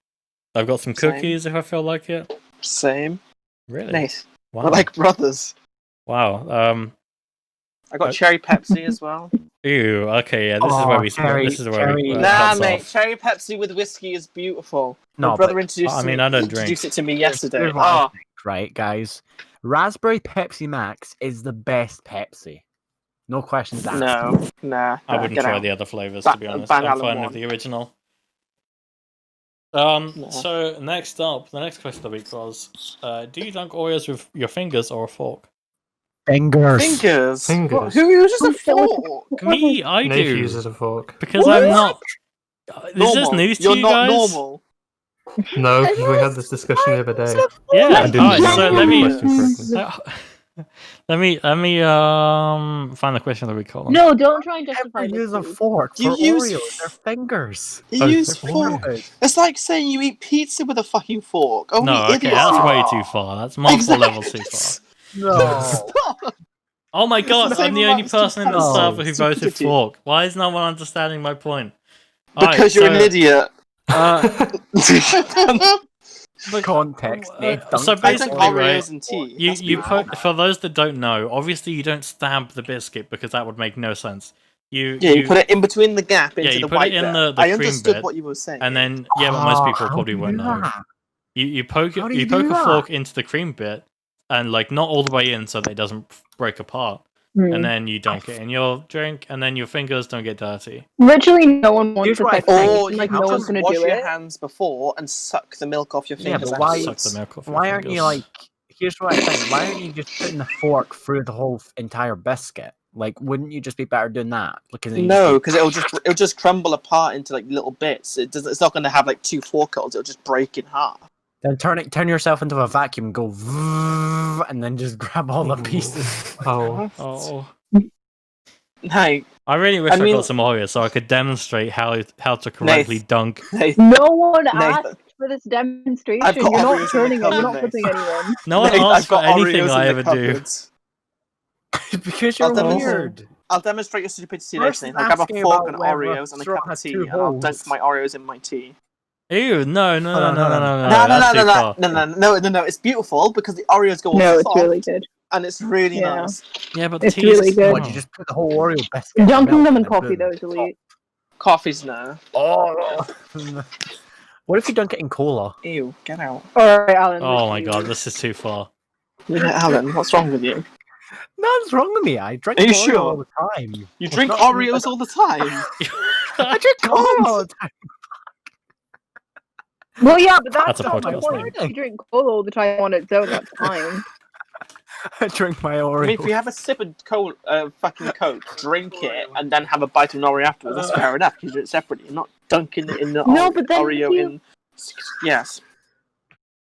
I've got some Same. cookies if I feel like it. Same. Really? Nice. Wow. We're like brothers. Wow. I got cherry Pepsi as well. Ew. Okay. Yeah. This is where we. This is where we. cherry- Nah, cuts mate. off. Cherry Pepsi with whiskey is beautiful. No, My brother but- introduced I mean, I don't drink. introduced it to me yesterday. Here's what I Oh, think, right, guys? Raspberry Pepsi Max is the best Pepsi. No questions asked. no, nah. I wouldn't get try out. the other flavors Ban- to be honest. ban I'm Alan fine one. with the original. No. So next up, the next question of the week was: do you dunk Oreos with your fingers or a fork? Fingers. Fingers. Fingers. What? Who uses a fork? Me, I Nate do uses a fork. because I'm not. This is news to You're you not guys. normal. No, because we had this discussion the other day. Yeah. I didn't Alright, answer so the let me. question correctly. Let me find the question that we call them. No, don't try and justify Never this. use a please. fork You for use- Oreos. They're fingers. You Oh, use it's a fork. fork. It's like saying you eat pizza with a fucking fork. Oh, No, we okay, idiots. that's way too far. That's multiple levels too far. No. Stop. Oh my god, the same I'm the only amount of person in the stupidity. server who voted Stupidity. fork. Why is no one understanding my point? Because you're an idiot. Context. Nate so dunked I it think basically, on- right, Oreos and tea. You That's you beautiful. put, for those that don't know, obviously you don't stab the biscuit because that would make no sense. You put it in between the gap into you the put white it in bit. the I cream understood bit, what you were saying. and then but most people how probably do you won't do know. that? You poke How it, do you you poke do a that? fork into the cream bit, and like not all the way in so that it doesn't break apart. And then you dunk it in your drink, and then your fingers don't get dirty. Literally, no one wants Here's to what I touch think. it. Or you Like, can no one's just gonna wash do your it. hands before and suck the milk off your Yeah, fingers but why- Suck afterwards. the milk off your Why aren't fingers. you like? Here's what I think. Why aren't you just putting the fork through the whole entire biscuit? Like, wouldn't you just be better doing that? Because then you just No, go- because it'll just crumble apart into like little bits. It's not going to have like 2 fork holes. It'll just break in half. Then turn yourself into a vacuum, and go, vrrr, and then just grab all the pieces. Oh, Oh, Hey, I really wish I I, mean- got some Oreos so I could demonstrate how to correctly Nath. dunk. hey, No one Nathan. asked for this demonstration. I've got You're not Oreos in the turning it. You're not cupboard, flipping anyone. No one Nate, asks I've for got anything Oreos I in the ever do. cupboards. Because you're I'll demonstrate- weird. I'll demonstrate your stupidity First next. I'll grab a asking fork about and whether Oreos and a straw cup of has tea, 2 and I'll dunk holes. my Oreos in my tea. Ew, no, no, Hold no, on, no, hold no, on. no, no, No, that's too far. no. It's beautiful because the Oreos go all No, it's soft really good. and it's really Yeah. nice. Yeah, but the It's tea really is... good. What, you just put the whole Oreo biscuit in Dunking milk them in and then coffee, boom. though, is elite. Coffee's no. Oh. What if you dunk it in cola? Ew, get out. Alright, Alan. Oh my listen. god, this is too far. Yeah, Alan, what's wrong with you? Nothing's wrong with me. I drink Are you Oreo sure? all the time. You What's drink not- Oreos all the time. I drink Oreo all the time. Well, yeah, but That's that's a not my podcast point. name. You drink cola all the time on its own, that's fine. I drink my I Oreos. mean, if you have a sip of fucking Coke, drink it, and then have a bite of an Oreo afterwards, that's fair enough, because you do it separately. You're not dunking it in the No, but then Oreo if you- in... Yes.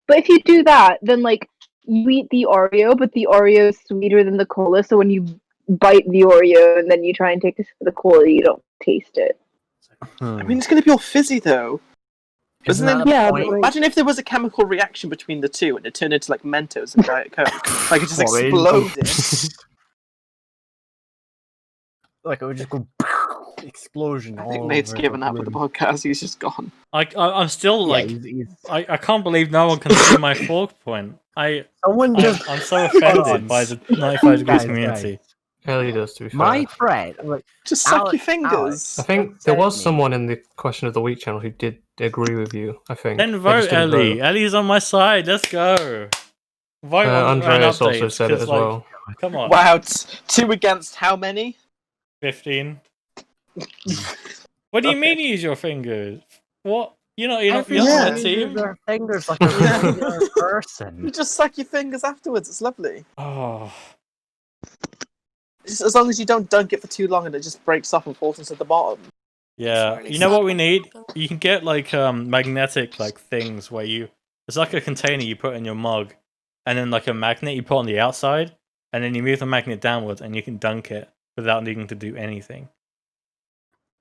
But if you do that, then like you eat the Oreo, but the Oreo is sweeter than the cola. So when you bite the Oreo and then you try and take a sip of the cola, you don't taste it. I mean, it's going to be all fizzy, though. Isn't Isn't that it? the Yeah, point? but like, Imagine if there was a chemical reaction between the two and it turned into like Mentos and Diet Coke. Like it just What, exploded. Like it would just go explosion. I think all Nate's over given the up with the room. podcast. He's just gone. I'm still Yeah, like, he's- I can't believe no one can see my fork point. someone just. I'm so offended by the 95 degrees Guys, community. Ellie does, to be fair. My friend, like, Just suck Alex- your fingers. I think Just there said was me. someone in the Question of the Week channel who did agree with you, I think. Then They just vote, didn't Ellie. vote. Ellie's on my side. Let's go. Vote on the Andreas updates, also said it 'cause, as like, well. Come on. Wow, 2 against how many? 15. What do you mean use your fingers? What? You're not on Everyone my uses team? their fingers like a regular You person. just suck your fingers afterwards. It's lovely. Oh. Just as long as you don't dunk it for too long and it just breaks off and falls into the bottom. Yeah. really You know what we sad. need? You can get like magnetic like things where it's like a container you put in your mug and then like a magnet you put on the outside and then you move the magnet downwards and you can dunk it without needing to do anything.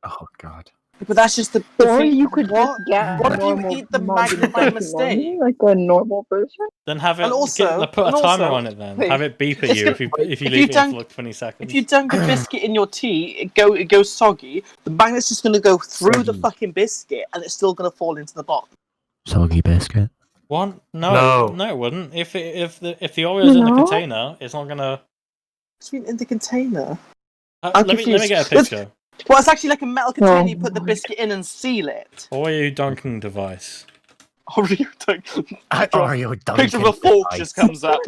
Oh god. But that's just the or thing. you could What? just get What a if you normal eat the mug and magnet by dunk it mistake? normally, like a normal person. Then have it And also- put a and timer also- on it then. wait, Have it beep at it's you gonna- if you if leave you it dunk- for like 20 seconds. If you dunk a biscuit in your tea, it goes soggy. The magnet's just gonna go through the Soggy. fucking biscuit, and it's still gonna fall into the bottom. Soggy biscuit. What? No, it wouldn't. If the Oreo's in the No? container, it's not gonna. What do you mean in the container? Let me confused. get a picture. Well, it's actually like a metal container. Oh You put the my biscuit in and seal it. Oreo dunking device. Oreo dunk. Oreo dunking. Picture of a fork device. just comes up.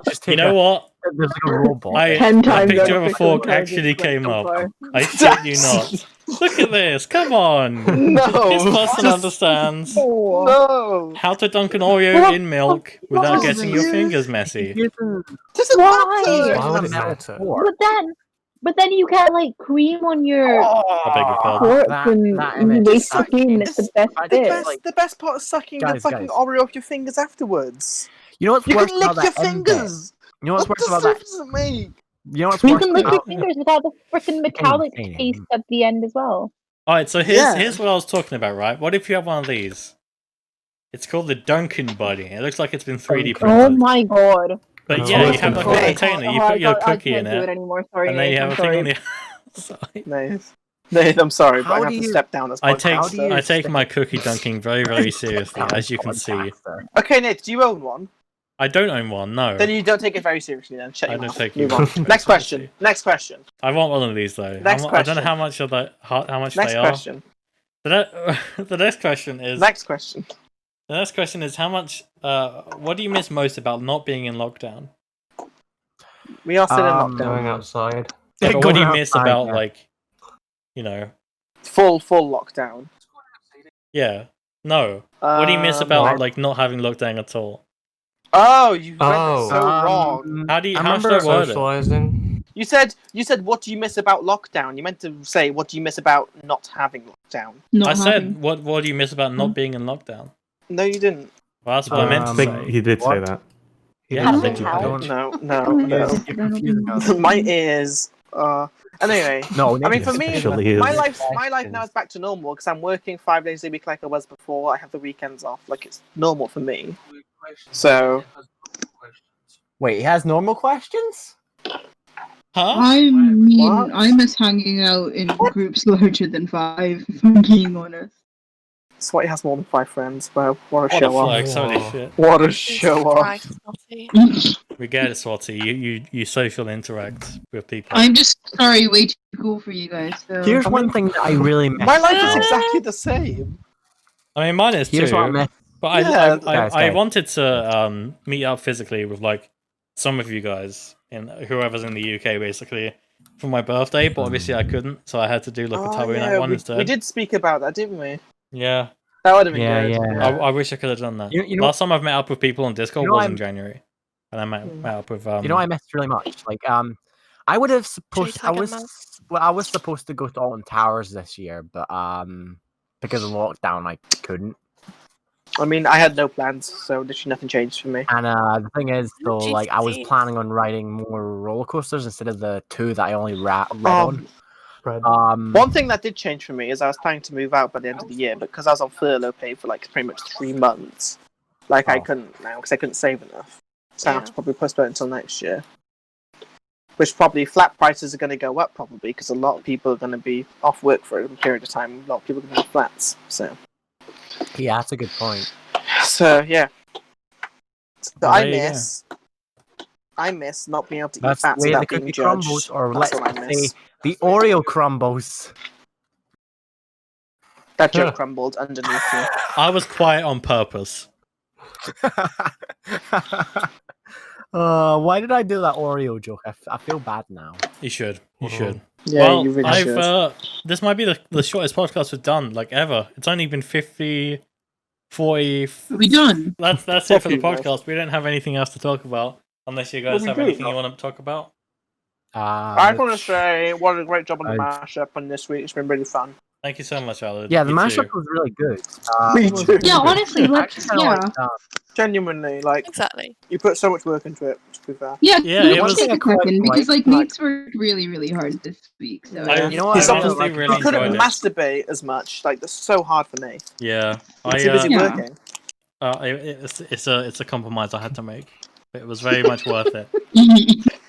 Just You take know what? There's like a robot. I 10 a times picture of a artificial fork intelligence actually went came so up. far. I shit you not. Look at this. Come on. No. This person just- understands Oh. No. how to dunk an Oreo in milk without Why? getting your fingers messy. Doesn't Why? matter. Why would it matter? But then you get like cream on your I beg your pardon. forks that- and that you image waste is the cream and it's the best I The think bit. best, the best part is sucking the Guys, fucking guys. Oreo off your fingers afterwards. You know what's You worse can lick about your that end bit? fingers. You know what's What worse about that? difference does it make? You know what's You worse can lick your about fingers without the freaking metallic insane. taste at the end as well. Alright, so Yeah. here's what I was talking about, right? What if you have one of these? It's called the Dunkin' Buddy. It looks like it's been 3D Oh printed. my god. But Oh, yeah, you that's have like cool. a Hey. container, you Oh, put your I cookie can't in do it, it anymore. Sorry, and then you Nate, have I'm a thing sorry. on the outside. Nate, I'm sorry, but How I have do to you- step down as I podcaster. take my cookie dunking very, very seriously, as you can see. Okay, Nate, do you own one? I don't own one, no. Then you don't take it very seriously. Then shut I your don't mouth. take Move you on. very Next question. seriously. Next question. I want one of these though. Next I don't know question. how much of that, how much Next they question. are. The next question is. Next question. The next question is how much. What do you miss most about not being in lockdown? We are still in lockdown. Going outside. But what do you Going miss outside, about yeah. like, you know? Full lockdown. Yeah. No. What do you miss about what? like not having lockdown at all? Oh, you read Oh. it so wrong. How do you? I How should I remember word it? Socializing. You said what do you miss about lockdown? You meant to say what do you miss about not having lockdown. Not I said having- what do you miss about not being in lockdown? No, you didn't. Well, that's what I meant to I Um, think say. he did say What? that. Yeah, Having thank you, help. bitch. No. You're confusing us. My ears. Anyway, No, I mean, for me, Especially his- my life now is back to normal because I'm working 5 days a week like I was before. I have the weekends off. Like it's normal for me. So Wait, he has normal questions? Huh? I mean, What? I miss hanging out in groups larger than 5, if I'm being honest. Swati has more than 5 friends. Wow, what a What a show off! flex! Holy Whoa. shit! What a Jesus show off! Christ, Scotty. We get it, Swati. You social interact with people. I'm just sorry, way too cool for you guys. So. Here's one thing that I really miss. My life is though. exactly the same. I mean, mine is Here's what I too. miss. But Yeah, guys. I wanted to meet up physically with like some of you guys and whoever's in the UK basically for my birthday, but obviously I couldn't, so I had to do like a Taboo Night one we, instead. we did speak about that, didn't we? Yeah. That would have been Yeah, good. yeah. I wish I could have done that. You know- Last time I've met up with people on Discord you know was in I'm- January, and I met up with You know, I missed really much. Like, I would have supposed. I tag him, was. Well, I was supposed to go to Alton Towers this year, but because of lockdown, I couldn't. I mean, I had no plans, so literally nothing changed for me. And the thing is, though, like I was GCC. planning on riding more roller coasters instead of the 2 that I only read Um, on. One thing that did change for me is I was planning to move out by the end of the year, but because I was on furlough pay for like pretty much 3 months, like I Oh. couldn't now because I couldn't save enough. So I have Yeah. to probably postpone it until next year. Which probably flat prices are going to go up probably because a lot of people are going to be off work for a period of time. A lot of people are going to have flats. So Yeah, that's a good point. yeah. So Well, I there you go. miss not being able to eat That's the fats way the without being cookie judged. crumbles, or That's let's what I say miss. the Oreo crumbles. That joke crumbled underneath me. I was quiet on purpose. Why did I do that Oreo joke? I feel bad now. You should. You should. Yeah, well, you really I've should. this might be the shortest podcast we've done like ever. It's only been 50, 40. Are we done? That's it for the Fuck you, podcast. We don't have anything else to talk about unless you guys Well, we have do. anything you want to talk about. I want to say what a great job on the I've- mashup on this week. It's been really fun. Thank you so much, Alan. Yeah, the You mashup too. was really good. Me it was too. really Yeah, good. honestly, I let's actually kinda like that. Genuinely, like Exactly. you put so much work into it. To be fair. Yeah, Yeah, let's it was- take a quite second because like- Nate's worked really, really hard this week. So I, You know what? I He's honestly something- really He couldn't enjoyed it. masturbate as much. Like that's so hard for me. Yeah, He's too busy Yeah. working. it's a compromise I had to make. It was very much worth it.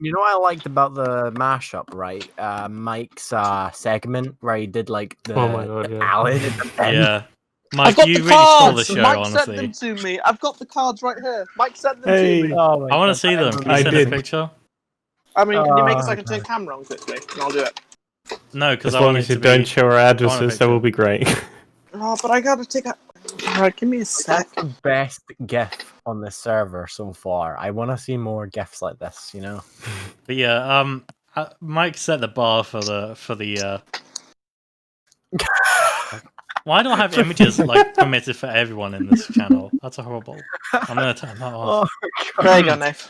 You know what I liked about the mashup, right? Mike's segment where he did like the, Oh my God, the yeah. ballad and the pen. Yeah, I've Mike, got you the really stole the cards. show. Mike Honestly, sent them to me. I've got the cards right here. Mike sent them Hey. to me. Oh my I want God, to see them. Can you I send did. a picture? I mean, can you make it so I Oh, can turn camera on quickly? And I'll do it. No, because As I long want as it you to don't be. show our addresses, that will be great. Oh, but I gotta take a. Alright, give me a sec. That's the best GIF on this server so far. I want to see more GIFs like this. You know. But yeah, Mike set the bar for the. Why don't I have images like permitted for everyone in this channel? That's horrible. I'm gonna turn that off. There you go, Nate.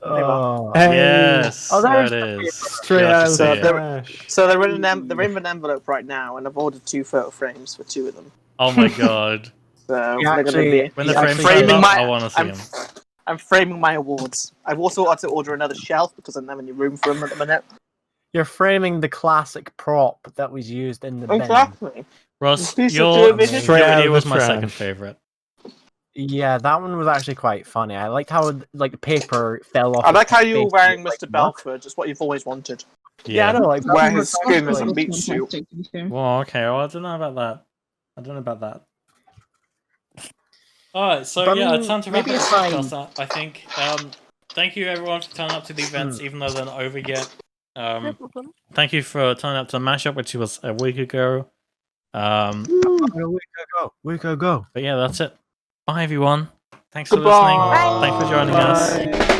Oh. Yes, Oh, there there's it is. Straight You'll have out to of see the it. trash. So they're in an envelope right now, and I've ordered 2 photo frames for 2 of them. Oh my god! So You they're gonna actually- be. When the Yeah, frames actually, turn up, my- I want to see I'm, them. I'm framing my awards. I've also had to order another shelf because I don't have any room for them at the minute. You're framing the classic prop that was used in the bin. Exactly. Ross, Piece of your television. Straight out video of was the my trash. second favorite. Yeah, that one was actually quite funny. I liked how like the paper fell off. I like his how you were face wearing and, like, Mr. mud. Belford, just what you've always wanted. Yeah, I know. Like that Wear one his was skin as a actually- meat suit. fantastic, to be fair. Well, okay. Well, I don't know about that. I don't know about that. Alright, so But I yeah, mean, it's time to wrap maybe up the it's fine. podcast up, I think. Thank you everyone for turning up to the events, even though they're not over yet. No problem. Thank you for turning up to the mashup, which was a week ago. A week ago. But yeah, that's it. Bye everyone. Thanks Goodbye. for listening. Thanks for joining us. Bye.